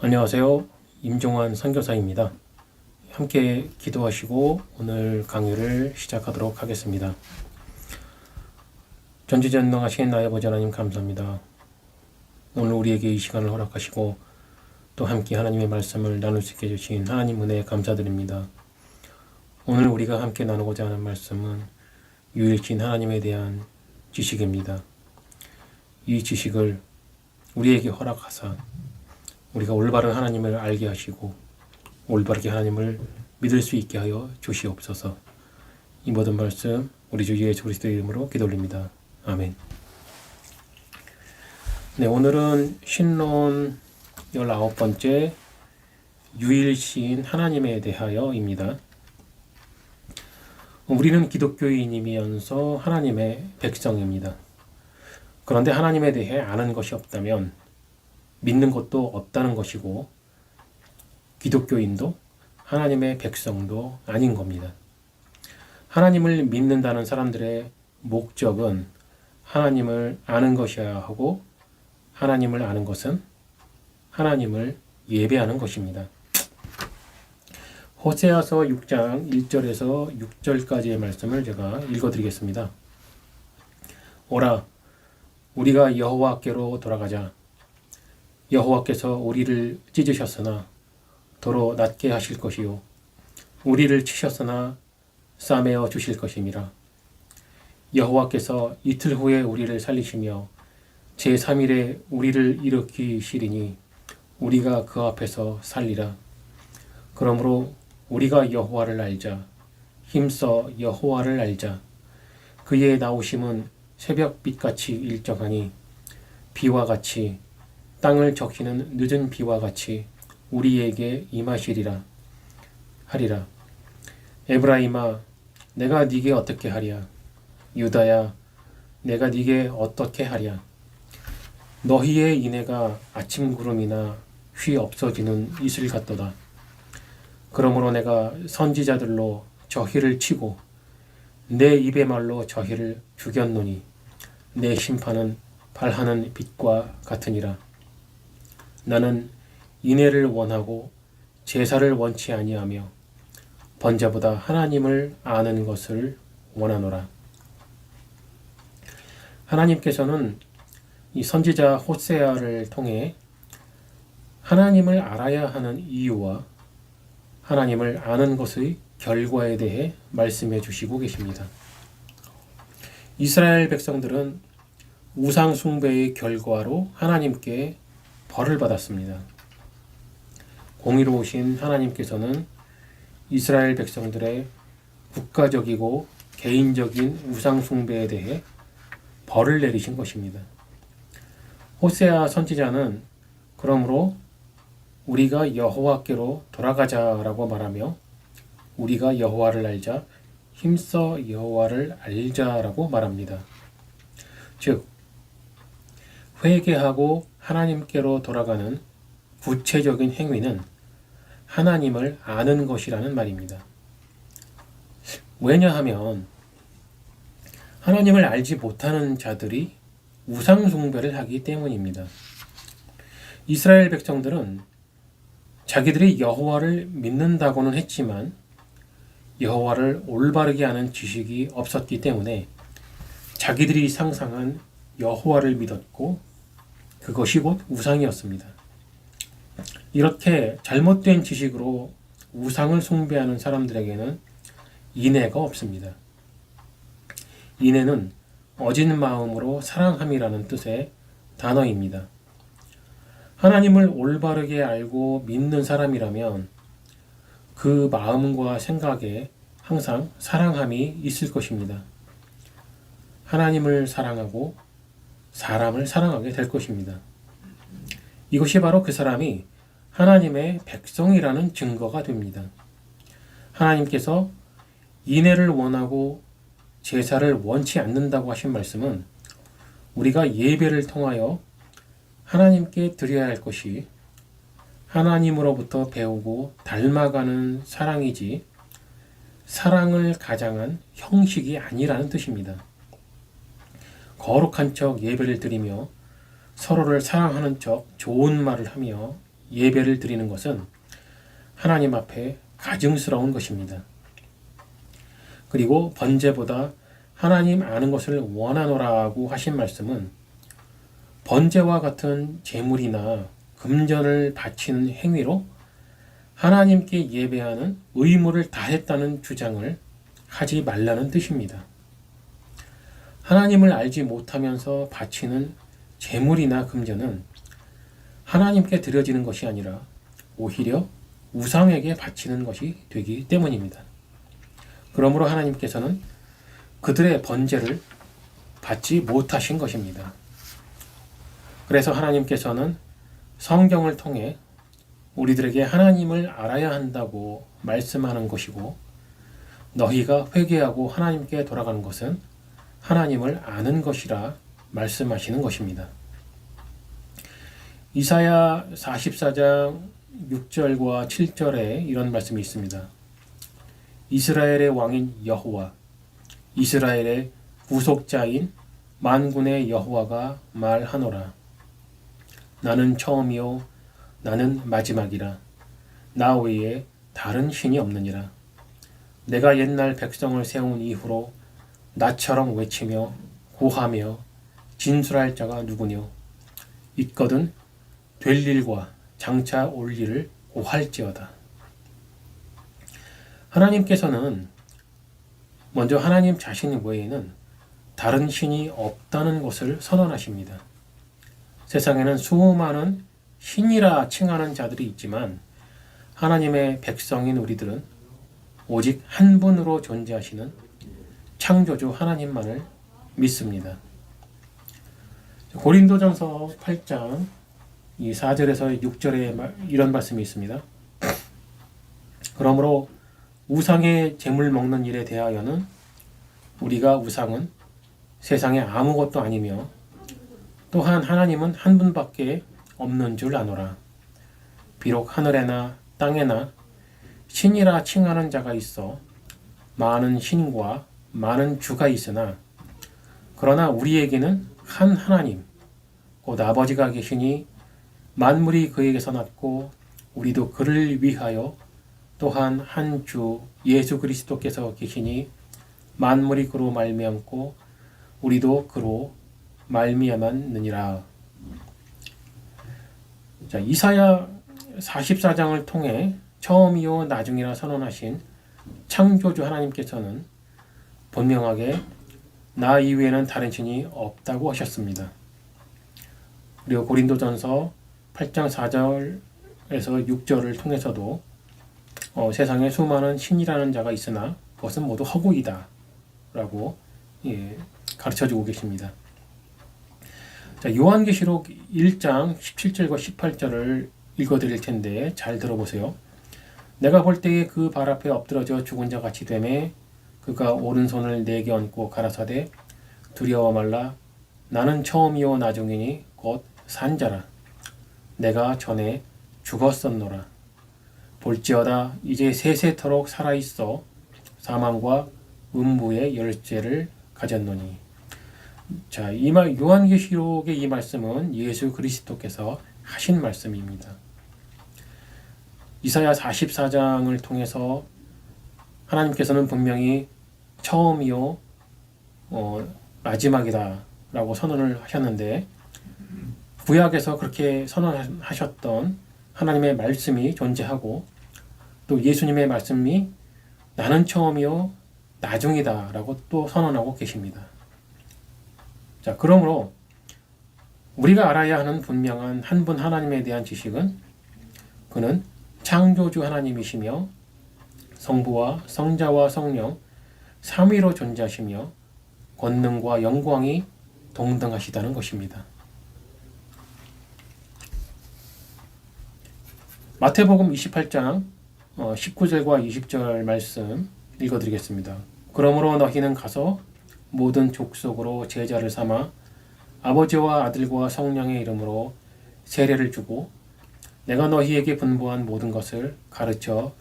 안녕하세요. 임종환 선교사입니다. 함께 기도하시고 오늘 강의를 시작하도록 하겠습니다. 전지전능하신 나의 아버지 하나님 감사합니다. 오늘 우리에게 이 시간을 허락하시고 또 함께 하나님의 말씀을 나눌 수 있게 해주신 하나님 은혜에 감사드립니다. 오늘 우리가 함께 나누고자 하는 말씀은 유일신 하나님에 대한 지식입니다. 이 지식을 우리에게 허락하사 우리가 올바른 하나님을 알게 하시고 올바르게 하나님을 믿을 수 있게 하여 주시옵소서. 이 모든 말씀 우리 주 예수 그리스도의 이름으로 기도 올립니다. 아멘. 네, 오늘은 신론 19번째 유일신 하나님에 대하여입니다. 우리는 기독교인이면서 하나님의 백성입니다. 그런데 하나님에 대해 아는 것이 없다면 믿는 것도 없다는 것이고 기독교인도 하나님의 백성도 아닌 겁니다. 하나님을 믿는다는 사람들의 목적은 하나님을 아는 것이어야 하고 하나님을 아는 것은 하나님을 예배하는 것입니다. 호세아서 6장 1절에서 6절까지의 말씀을 제가 읽어드리겠습니다. 오라, 우리가 여호와께로 돌아가자. 여호와께서 우리를 찢으셨으나 도로 낮게 하실 것이요 우리를 치셨으나 싸매어 주실 것임이라. 여호와께서 이틀 후에 우리를 살리시며 제3일에 우리를 일으키시리니 우리가 그 앞에서 살리라. 그러므로 우리가 여호와를 알자. 힘써 여호와를 알자. 그의 나오심은 새벽빛같이 일정하니 비와 같이 땅을 적시는 늦은 비와 같이 우리에게 임하시리라 하리라. 에브라임아, 내가 네게 어떻게 하랴? 유다야, 내가 네게 어떻게 하랴? 너희의 인애가 아침 구름이나 휘 없어지는 이슬 같도다. 그러므로 내가 선지자들로 저희를 치고 내 입의 말로 저희를 죽였노니 내 심판은 발하는 빛과 같으니라. 나는 인애를 원하고 제사를 원치 아니하며 번제보다 하나님을 아는 것을 원하노라. 하나님께서는 이 선지자 호세아를 통해 하나님을 알아야 하는 이유와 하나님을 아는 것의 결과에 대해 말씀해 주시고 계십니다. 이스라엘 백성들은 우상 숭배의 결과로 하나님께 벌을 받았습니다. 공의로우신 하나님께서는 이스라엘 백성들의 국가적이고 개인적인 우상 숭배에 대해 벌을 내리신 것입니다. 호세아 선지자는 그러므로 우리가 여호와께로 돌아가자라고 말하며 우리가 여호와를 알자, 힘써 여호와를 알자라고 말합니다. 즉 회개하고 하나님께로 돌아가는 구체적인 행위는 하나님을 아는 것이라는 말입니다. 왜냐하면 하나님을 알지 못하는 자들이 우상 숭배를 하기 때문입니다. 이스라엘 백성들은 자기들이 여호와를 믿는다고는 했지만 여호와를 올바르게 아는 지식이 없었기 때문에 자기들이 상상한 여호와를 믿었고 그것이 곧 우상이었습니다. 이렇게 잘못된 지식으로 우상을 숭배하는 사람들에게는 인애가 없습니다. 인애는 어진 마음으로 사랑함이라는 뜻의 단어입니다. 하나님을 올바르게 알고 믿는 사람이라면 그 마음과 생각에 항상 사랑함이 있을 것입니다. 하나님을 사랑하고 사람을 사랑하게 될 것입니다. 이것이 바로 그 사람이 하나님의 백성이라는 증거가 됩니다. 하나님께서 인애를 원하고 제사를 원치 않는다고 하신 말씀은 우리가 예배를 통하여 하나님께 드려야 할 것이 하나님으로부터 배우고 닮아가는 사랑이지 사랑을 가장한 형식이 아니라는 뜻입니다. 거룩한 척 예배를 드리며 서로를 사랑하는 척 좋은 말을 하며 예배를 드리는 것은 하나님 앞에 가증스러운 것입니다. 그리고 번제보다 하나님 아는 것을 원하노라고 하신 말씀은 번제와 같은 제물이나 금전을 바치는 행위로 하나님께 예배하는 의무를 다했다는 주장을 하지 말라는 뜻입니다. 하나님을 알지 못하면서 바치는 제물이나 금전은 하나님께 드려지는 것이 아니라 오히려 우상에게 바치는 것이 되기 때문입니다. 그러므로 하나님께서는 그들의 번제를 받지 못하신 것입니다. 그래서 하나님께서는 성경을 통해 우리들에게 하나님을 알아야 한다고 말씀하는 것이고, 너희가 회개하고 하나님께 돌아가는 것은 하나님을 아는 것이라 말씀하시는 것입니다. 이사야 44장 6절과 7절에 이런 말씀이 있습니다. 이스라엘의 왕인 여호와, 이스라엘의 구속자인 만군의 여호와가 말하노라. 나는 처음이요 나는 마지막이라. 나 외에 다른 신이 없느니라. 내가 옛날 백성을 세운 이후로 나처럼 외치며 고하며 진술할 자가 누구뇨? 있거든 될 일과 장차 올 일을 고할지어다. 하나님께서는 먼저 하나님 자신 외에는 다른 신이 없다는 것을 선언하십니다. 세상에는 수많은 신이라 칭하는 자들이 있지만 하나님의 백성인 우리들은 오직 한 분으로 존재하시는 창조주 하나님만을 믿습니다. 고린도전서 8장 4절에서 6절에 이런 말씀이 있습니다. 그러므로 우상의 제물 먹는 일에 대하여는 우리가 우상은 세상에 아무것도 아니며 또한 하나님은 한 분밖에 없는 줄 아노라. 비록 하늘에나 땅에나 신이라 칭하는 자가 있어 많은 신과 많은 주가 있으나 그러나 우리에게는 한 하나님 곧 아버지가 계시니 만물이 그에게서 났고 우리도 그를 위하여 또한 한 주 예수 그리스도께서 계시니 만물이 그로 말미암고 우리도 그로 말미암았느니라. 자, 이사야 44장을 통해 처음이요 나중이라 선언하신 창조주 하나님께서는 분명하게 나 이외에는 다른 신이 없다고 하셨습니다. 그리고 고린도전서 8장 4절에서 6절을 통해서도 세상에 수많은 신이라는 자가 있으나 그것은 모두 허구이다 라고 가르쳐주고 계십니다. 자, 요한계시록 1장 17절과 18절을 읽어드릴 텐데 잘 들어보세요. 내가 볼 때에 그 발 앞에 엎드러져 죽은 자 같이 되매 그가 오른손을 내게 얹고 가라사대 두려워 말라. 나는 처음이요 나중이니 곧 산자라. 내가 전에 죽었었노라. 볼지어다 이제 세세토록 살아있어 사망과 음부의 열쇠를 가졌노니. 자, 요한계시록의 이 말씀은 예수 그리스도께서 하신 말씀입니다. 이사야 44장을 통해서 하나님께서는 분명히 처음이요 마지막이다 라고 선언을 하셨는데, 구약에서 그렇게 선언하셨던 하나님의 말씀이 존재하고 또 예수님의 말씀이 나는 처음이요 나중이다 라고 또 선언하고 계십니다. 자, 그러므로 우리가 알아야 하는 분명한 한 분 하나님에 대한 지식은 그는 창조주 하나님이시며 성부와 성자와 성령 삼위로 존재하시며 권능과 영광이 동등하시다는 것입니다. 마태복음 28장 19절과 20절 말씀 읽어드리겠습니다. 그러므로 너희는 가서 모든 족속으로 제자를 삼아 아버지와 아들과 성령의 이름으로 세례를 주고 내가 너희에게 분부한 모든 것을 가르쳐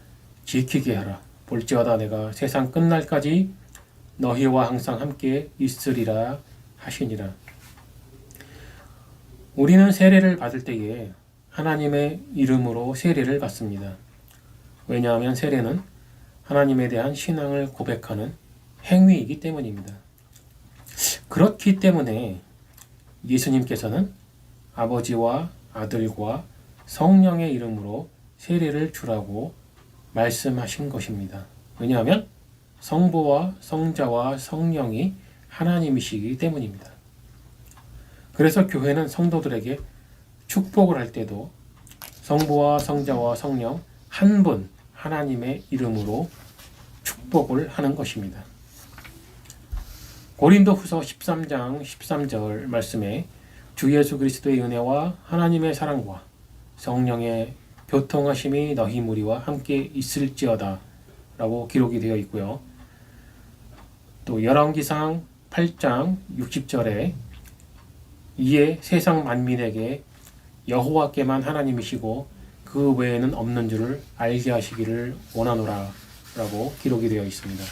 지키게 하라. 볼지어다 내가 세상 끝날까지 너희와 항상 함께 있으리라 하시니라. 우리는 세례를 받을 때에 하나님의 이름으로 세례를 받습니다. 왜냐하면 세례는 하나님에 대한 신앙을 고백하는 행위이기 때문입니다. 그렇기 때문에 예수님께서는 아버지와 아들과 성령의 이름으로 세례를 주라고 말씀하신 것입니다. 왜냐하면 성부와 성자와 성령이 하나님이시기 때문입니다. 그래서 교회는 성도들에게 축복을 할 때도 성부와 성자와 성령 한 분 하나님의 이름으로 축복을 하는 것입니다. 고린도후서 13장 13절 말씀에 주 예수 그리스도의 은혜와 하나님의 사랑과 성령의 교통하심이 너희 무리와 함께 있을지어다 라고 기록이 되어 있고요. 또 열왕기상 8장 60절에 이에 세상 만민에게 여호와께만 하나님이시고 그 외에는 없는 줄을 알게 하시기를 원하노라 라고 기록이 되어 있습니다.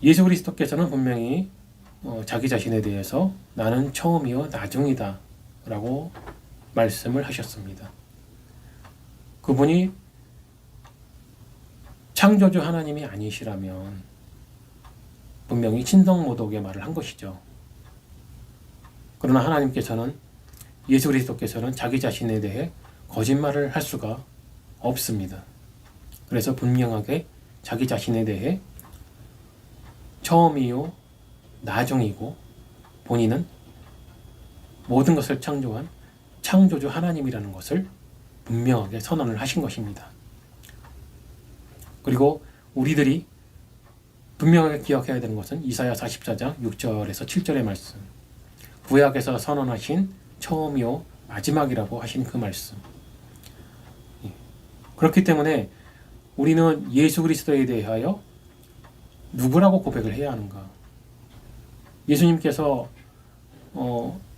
예수 그리스도께서는 분명히 자기 자신에 대해서 나는 처음이요 나중이다 라고 말씀을 하셨습니다. 그분이 창조주 하나님이 아니시라면 분명히 친성모독의 말을 한 것이죠. 그러나 하나님께서는 예수 그리스도께서는 자기 자신에 대해 거짓말을 할 수가 없습니다. 그래서 분명하게 자기 자신에 대해 처음이요 나중이고 본인은 모든 것을 창조한 창조주 하나님이라는 것을 분명하게 선언을 하신 것입니다. 그리고 우리들이 분명하게 기억해야 되는 것은 이사야 44장 6절에서 7절의 말씀, 구약에서 선언하신 처음이요 마지막이라고 하신 그 말씀. 그렇기 때문에 우리는 예수 그리스도에 대하여 누구라고 고백을 해야 하는가? 예수님께서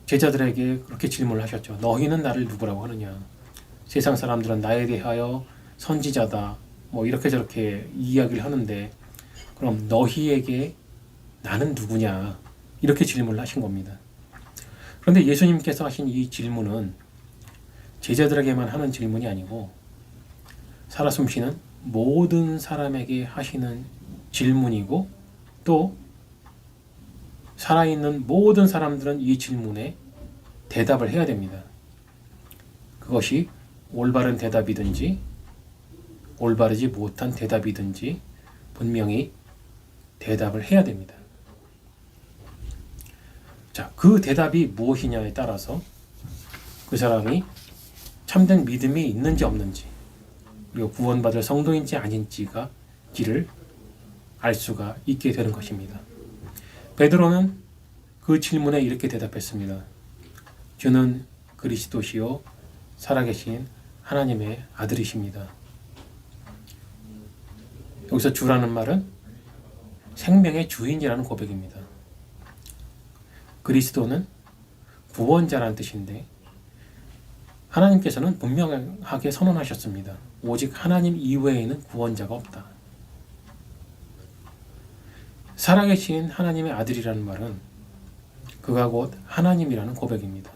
제자들에게 그렇게 질문을 하셨죠. 너희는 나를 누구라고 하느냐? 세상 사람들은 나에 대하여 선지자다 뭐 이렇게 저렇게 이야기를 하는데 그럼 너희에게 나는 누구냐? 이렇게 질문을 하신 겁니다. 그런데 예수님께서 하신 이 질문은 제자들에게만 하는 질문이 아니고 살아 숨쉬는 모든 사람에게 하시는 질문이고 또 살아있는 모든 사람들은 이 질문에 대답을 해야 됩니다. 그것이 올바른 대답이든지 올바르지 못한 대답이든지 분명히 대답을 해야 됩니다. 자, 그 대답이 무엇이냐에 따라서 그 사람이 참된 믿음이 있는지 없는지 그리고 구원받을 성도인지 아닌지를 알 수가 있게 되는 것입니다. 베드로는 그 질문에 이렇게 대답했습니다. 주는 그리스도시요 살아계신 하나님의 아들이십니다. 여기서 주라는 말은 생명의 주인이라는 고백입니다. 그리스도는 구원자라는 뜻인데 하나님께서는 분명하게 선언하셨습니다. 오직 하나님 이외에는 구원자가 없다. 살아계신 하나님의 아들이라는 말은 그가 곧 하나님이라는 고백입니다.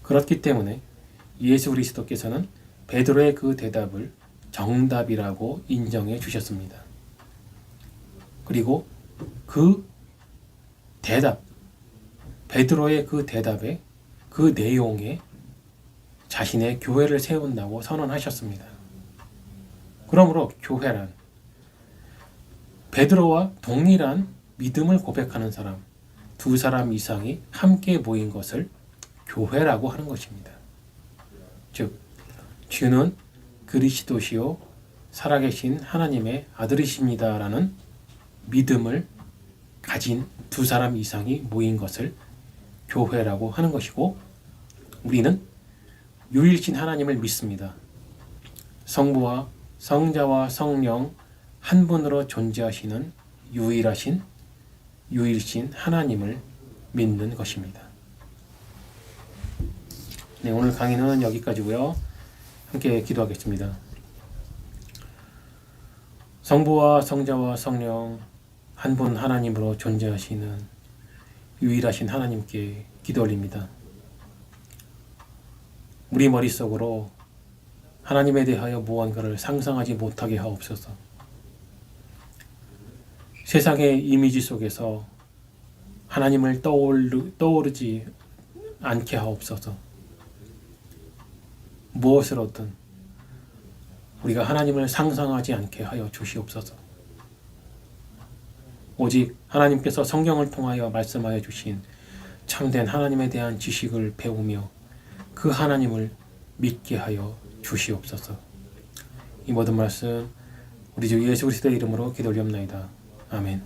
그렇기 때문에 예수 그리스도께서는 베드로의 그 대답을 정답이라고 인정해 주셨습니다. 그리고 그 대답, 베드로의 그 대답에 그 내용에 자신의 교회를 세운다고 선언하셨습니다. 그러므로 교회란 베드로와 동일한 믿음을 고백하는 사람, 두 사람 이상이 함께 모인 것을 교회라고 하는 것입니다. 즉, 주는 그리스도시요 살아계신 하나님의 아들이십니다라는 믿음을 가진 두 사람 이상이 모인 것을 교회라고 하는 것이고 우리는 유일신 하나님을 믿습니다. 성부와 성자와 성령 한 분으로 존재하시는 유일신 하나님을 믿는 것입니다. 네, 오늘 강의는 여기까지고요. 함께 기도하겠습니다. 성부와 성자와 성령 한 분 하나님으로 존재하시는 유일하신 하나님께 기도 올립니다. 우리 머릿속으로 하나님에 대하여 무언가를 상상하지 못하게 하옵소서. 세상의 이미지 속에서 하나님을 떠오르지 않게 하옵소서. 무엇으로든 우리가 하나님을 상상하지 않게 하여 주시옵소서. 오직 하나님께서 성경을 통하여 말씀하여 주신 참된 하나님에 대한 지식을 배우며 그 하나님을 믿게 하여 주시옵소서. 이 모든 말씀 우리 주 예수 그리스도의 이름으로 기도 올리옵나이다. 아멘.